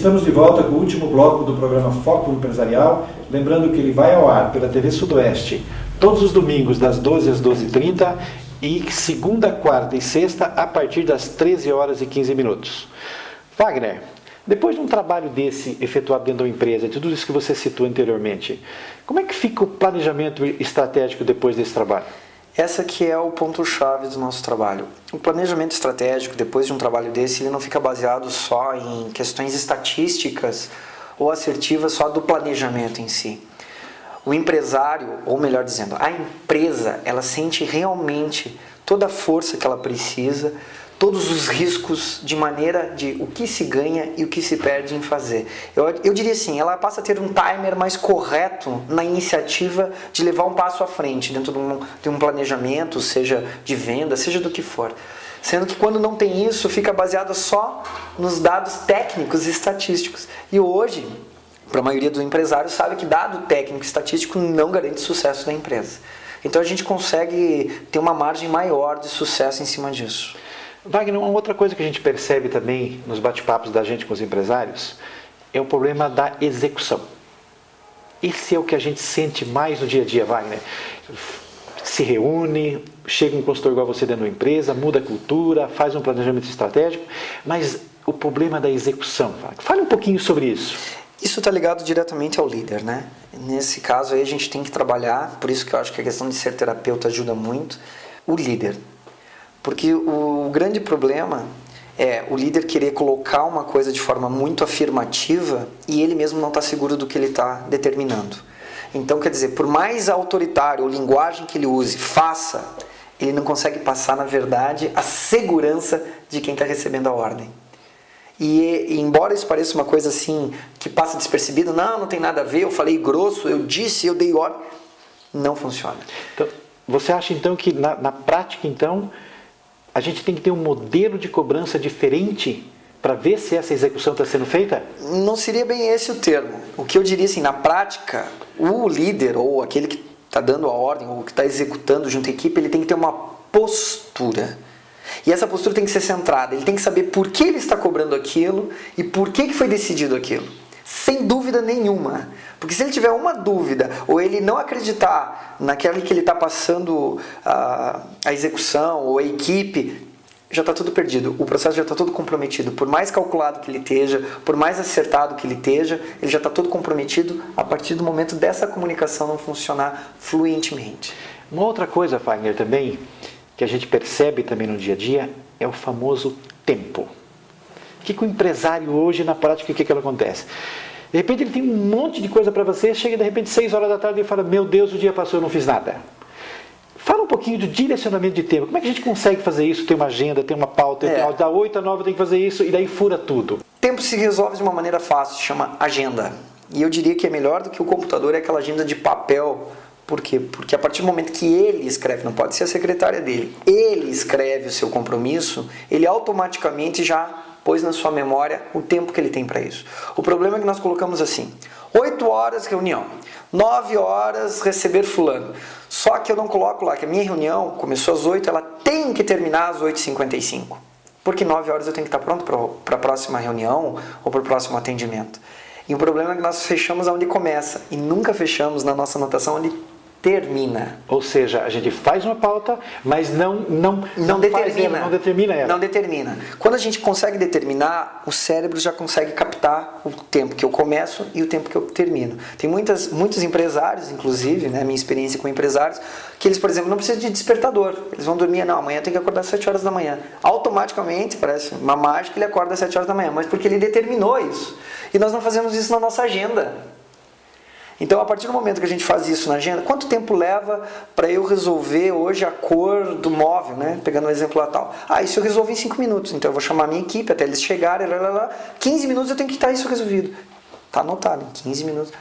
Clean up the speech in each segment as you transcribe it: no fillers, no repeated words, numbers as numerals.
Estamos de volta com o último bloco do programa Foco Empresarial, lembrando que ele vai ao ar pela TV Sudoeste todos os domingos das 12 às 12h30 e segunda, quarta e sexta a partir das 13 horas e 15 minutos. Wagner, depois de um trabalho desse efetuado dentro da empresa, de tudo isso que você citou anteriormente, como é que fica o planejamento estratégico depois desse trabalho? Essa que é o ponto-chave do nosso trabalho. O planejamento estratégico, depois de um trabalho desse, ele não fica baseado só em questões estatísticas ou assertivas só do planejamento em si. O empresário, ou melhor dizendo, a empresa, ela sente realmente toda a força que ela precisa, todos os riscos de maneira de o que se ganha e o que se perde em fazer. Eu diria assim, ela passa a ter um timer mais correto na iniciativa de levar um passo à frente dentro de um planejamento, seja de venda, seja do que for. Sendo que quando não tem isso, fica baseado só nos dados técnicos e estatísticos. E hoje, para a maioria dos empresários, sabe que dado técnico e estatístico não garante sucesso da empresa. Então a gente consegue ter uma margem maior de sucesso em cima disso. Wagner, uma outra coisa que a gente percebe também nos bate-papos da gente com os empresários é o problema da execução. Esse é o que a gente sente mais no dia a dia, Wagner. Se reúne, chega um consultor igual você dentro da empresa, muda a cultura, faz um planejamento estratégico, mas o problema da execução, Wagner. Fale um pouquinho sobre isso. Isso está ligado diretamente ao líder, né? Nesse caso aí a gente tem que trabalhar, por isso que eu acho que a questão de ser terapeuta ajuda muito, o líder. Porque o grande problema é o líder querer colocar uma coisa de forma muito afirmativa e ele mesmo não está seguro do que ele está determinando. Então, quer dizer, por mais autoritário ou linguagem que ele use, faça, ele não consegue passar, na verdade, a segurança de quem está recebendo a ordem. E embora isso pareça uma coisa assim, que passa despercebido, não tem nada a ver, eu falei grosso, eu disse, eu dei ordem, não funciona. Então, você acha então que na prática, então, a gente tem que ter um modelo de cobrança diferente para ver se essa execução está sendo feita? Não seria bem esse o termo. O que eu diria assim, na prática, o líder ou aquele que está dando a ordem ou que está executando junto à equipe, ele tem que ter uma postura. E essa postura tem que ser centrada. Ele tem que saber por que ele está cobrando aquilo e por que foi decidido aquilo. Sem dúvida nenhuma. Porque se ele tiver uma dúvida ou ele não acreditar naquela que ele está passando a execução ou a equipe, já está tudo perdido. O processo já está todo comprometido. Por mais calculado que ele esteja, por mais acertado que ele esteja, ele já está todo comprometido a partir do momento dessa comunicação não funcionar fluentemente. Uma outra coisa, Wagner, também, que a gente percebe também no dia a dia, é o famoso tempo. O que o empresário hoje, na prática, o que acontece? De repente ele tem um monte de coisa para você, chega de repente 6 horas da tarde e fala, meu Deus, o dia passou, eu não fiz nada. Fala um pouquinho de direcionamento de tempo. Como é que a gente consegue fazer isso? Tem uma agenda, tem uma pauta, da 8 a 9 tem que fazer isso, e daí fura tudo. Tempo se resolve de uma maneira fácil, se chama agenda. E eu diria que é melhor do que o computador, é aquela agenda de papel. Por quê? Porque a partir do momento que ele escreve, não pode ser a secretária dele, ele escreve o seu compromisso, ele automaticamente já pôs na sua memória o tempo que ele tem para isso. O problema é que nós colocamos assim, 8 horas reunião, 9 horas receber fulano. Só que eu não coloco lá que a minha reunião começou às 8, ela tem que terminar às 8h55. Porque 9 horas eu tenho que estar pronto para a próxima reunião ou para o próximo atendimento. E o problema é que nós fechamos onde começa e nunca fechamos na nossa anotação onde termina. Ou seja, a gente faz uma pauta, mas não determina ela. Não determina. Quando a gente consegue determinar, o cérebro já consegue captar o tempo que eu começo e o tempo que eu termino. Tem muitos empresários, inclusive, né, minha experiência com empresários, que eles, por exemplo, não precisam de despertador. Eles vão dormir, não, amanhã tem que acordar às 7 horas da manhã. Automaticamente, parece uma mágica, ele acorda às 7 horas da manhã, mas porque ele determinou isso. E nós não fazemos isso na nossa agenda. Então, a partir do momento que a gente faz isso na agenda, quanto tempo leva para eu resolver hoje a cor do móvel, né? Pegando um exemplo lá tal. Isso eu resolvo em 5 minutos. Então, eu vou chamar a minha equipe até eles chegarem. 15 minutos eu tenho que estar isso resolvido. Está anotado, em 15 minutos.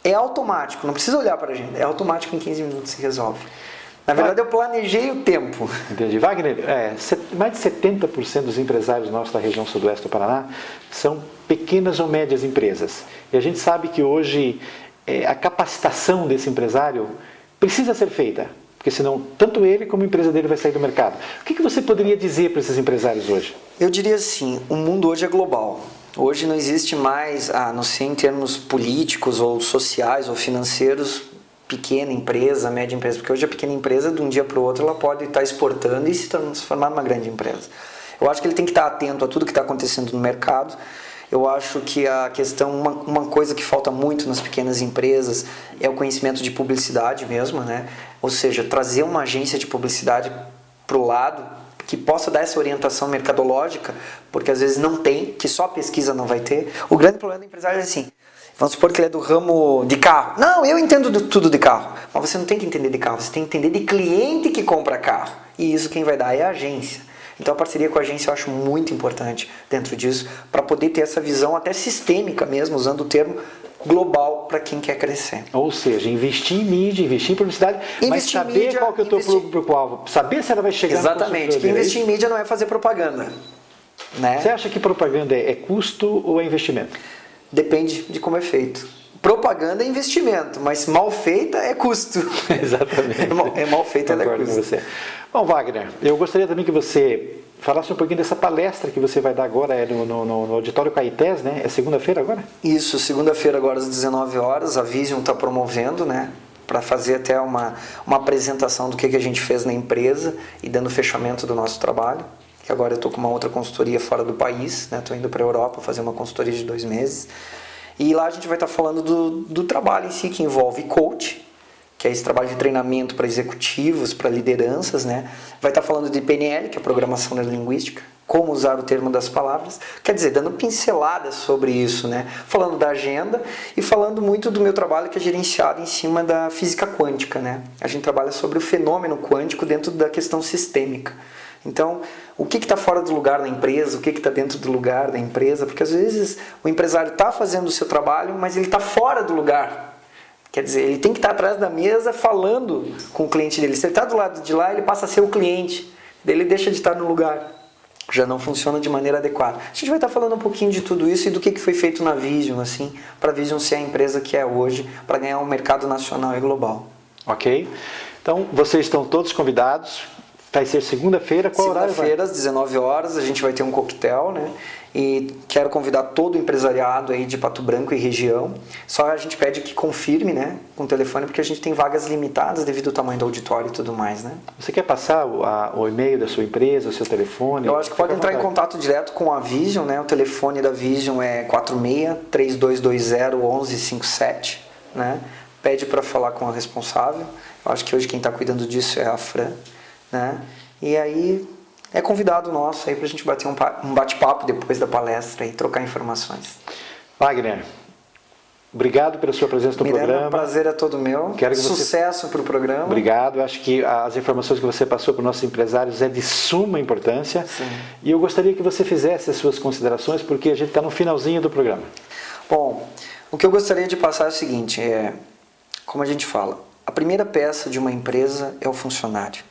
É automático, não precisa olhar para a agenda. É automático, em 15 minutos se resolve. Na verdade, eu planejei o tempo. Entendi. Wagner, mais de 70% dos empresários nossos da região sudoeste do Paraná são pequenas ou médias empresas. E a gente sabe que hoje a capacitação desse empresário precisa ser feita, porque senão tanto ele como a empresa dele vai sair do mercado. O que você poderia dizer para esses empresários hoje? Eu diria assim, o mundo hoje é global. Hoje não existe mais, a não ser em termos políticos ou sociais ou financeiros, pequena empresa, média empresa, porque hoje a pequena empresa, de um dia para o outro, ela pode estar exportando e se transformar numa grande empresa. Eu acho que ele tem que estar atento a tudo que está acontecendo no mercado. Eu acho que a questão, uma coisa que falta muito nas pequenas empresas é o conhecimento de publicidade mesmo, né? Ou seja, trazer uma agência de publicidade para o lado que possa dar essa orientação mercadológica, porque às vezes não tem, que só a pesquisa não vai ter. O grande problema do empresário é assim, vamos supor que ele é do ramo de carro. Não, eu entendo tudo de carro. Mas você não tem que entender de carro, você tem que entender de cliente que compra carro. E isso quem vai dar é a agência. Então a parceria com a agência eu acho muito importante dentro disso, para poder ter essa visão até sistêmica mesmo, usando o termo global para quem quer crescer. Ou seja, investir em mídia, investir em publicidade, mas saber mídia, qual que é o teu público-alvo, saber se ela vai chegar. Exatamente, que investir em mídia não é fazer propaganda. Né? Você acha que propaganda é custo ou é investimento? Depende de como é feito. Propaganda é investimento, mas mal feita é custo. Exatamente. É mal feita, ela é custo. Com você. Bom, Wagner, eu gostaria também que você falasse um pouquinho dessa palestra que você vai dar agora no Auditório Caetés, né? É segunda-feira agora? Isso, segunda-feira agora às 19 horas, a Vision está promovendo, né? Para fazer até uma apresentação do que a gente fez na empresa e dando fechamento do nosso trabalho. Que agora eu estou com uma outra consultoria fora do país, né? Estou indo para a Europa fazer uma consultoria de 2 meses. E lá a gente vai estar falando do trabalho em si, que envolve coach, que é esse trabalho de treinamento para executivos, para lideranças, né? Vai estar falando de PNL, que é Programação Neurolinguística, como usar o termo das palavras, quer dizer, dando pinceladas sobre isso, né? Falando da agenda e falando muito do meu trabalho que é gerenciado em cima da física quântica, né? A gente trabalha sobre o fenômeno quântico dentro da questão sistêmica. Então, o que está fora do lugar da empresa, o que está dentro do lugar da empresa, porque às vezes o empresário está fazendo o seu trabalho, mas ele está fora do lugar. Quer dizer, ele tem que estar atrás da mesa falando com o cliente dele. Se ele está do lado de lá, ele passa a ser o cliente, daí ele deixa de estar no lugar. Já não funciona de maneira adequada. A gente vai estar falando um pouquinho de tudo isso e do que foi feito na Vision, assim, para a Vision ser a empresa que é hoje, para ganhar um mercado nacional e global. Ok. Então, vocês estão todos convidados. Vai ser segunda-feira, qual horário? Segunda-feira, às 19 horas, a gente vai ter um coquetel, né? E quero convidar todo o empresariado aí de Pato Branco e região. Só a gente pede que confirme, né, com o telefone, porque a gente tem vagas limitadas devido ao tamanho do auditório e tudo mais, né? Você quer passar o e-mail da sua empresa, o seu telefone? Eu acho que pode entrar em contato direto com a Vision, né? O telefone da Vision é 46-3220-1157, né? Pede para falar com a responsável. Eu acho que hoje quem está cuidando disso é a Fran, né? E aí é convidado nosso aí para a gente bater um bate-papo depois da palestra e trocar informações. Wagner, obrigado pela sua presença no programa. O prazer é todo meu. Sucesso para o programa. Obrigado. Acho que as informações que você passou para os nossos empresários é de suma importância. Sim. E eu gostaria que você fizesse as suas considerações, porque a gente está no finalzinho do programa. Bom, o que eu gostaria de passar é o seguinte, como a gente fala, a primeira peça de uma empresa é o funcionário.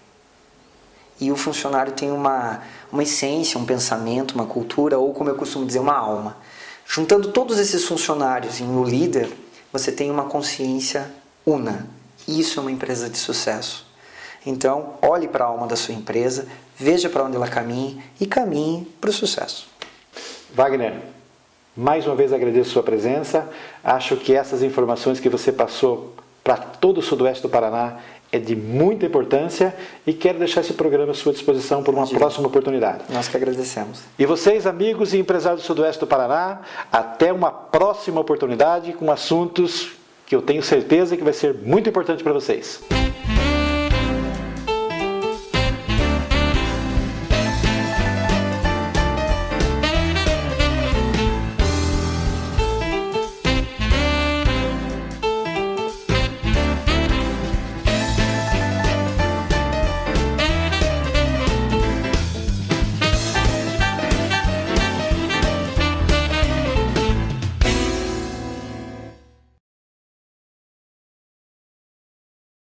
E o funcionário tem uma essência, um pensamento, uma cultura, ou como eu costumo dizer, uma alma. Juntando todos esses funcionários em um líder, você tem uma consciência una. Isso é uma empresa de sucesso. Então, olhe para a alma da sua empresa, veja para onde ela caminha e caminhe para o sucesso. Wagner, mais uma vez agradeço a sua presença. Acho que essas informações que você passou para todo o sudoeste do Paraná é de muita importância e quero deixar esse programa à sua disposição por uma próxima oportunidade. Nós que agradecemos. E vocês, amigos e empresários do sudoeste do Paraná, até uma próxima oportunidade com assuntos que eu tenho certeza que vai ser muito importante para vocês.